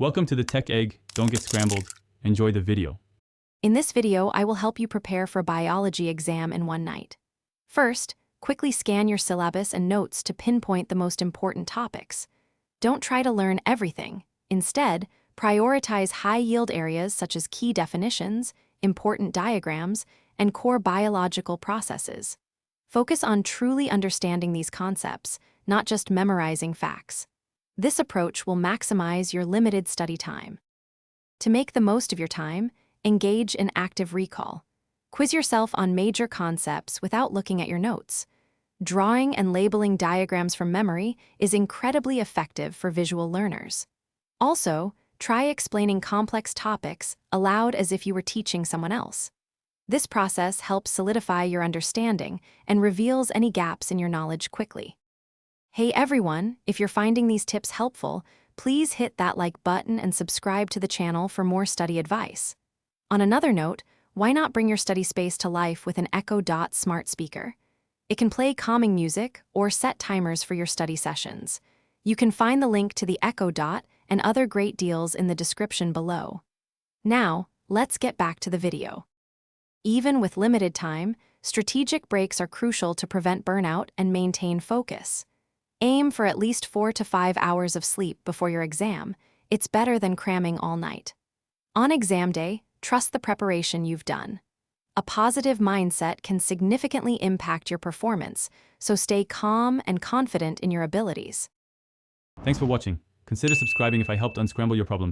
Welcome to the Tech Egg. Don't get scrambled. Enjoy the video. In this video, I will help you prepare for biology exam in one night. First, quickly scan your syllabus and notes to pinpoint the most important topics. Don't try to learn everything. Instead, prioritize high-yield areas such as key definitions, important diagrams, and core biological processes. Focus on truly understanding these concepts, not just memorizing facts. This approach will maximize your limited study time. To make the most of your time, engage in active recall. Quiz yourself on major concepts without looking at your notes. Drawing and labeling diagrams from memory is incredibly effective for visual learners. Also, try explaining complex topics aloud as if you were teaching someone else. This process helps solidify your understanding and reveals any gaps in your knowledge quickly. Hey everyone, if you're finding these tips helpful, please hit that like button and subscribe to the channel for more study advice. On another note, why not bring your study space to life with an Echo Dot smart speaker? It can play calming music or set timers for your study sessions. You can find the link to the Echo Dot and other great deals in the description below. Now, let's get back to the video. Even with limited time, strategic breaks are crucial to prevent burnout and maintain focus. Aim for at least 4 to 5 hours of sleep before your exam. It's better than cramming all night. On exam day, trust the preparation you've done. A positive mindset can significantly impact your performance, so stay calm and confident in your abilities. Thanks for watching. Consider subscribing if I helped unscramble your problems.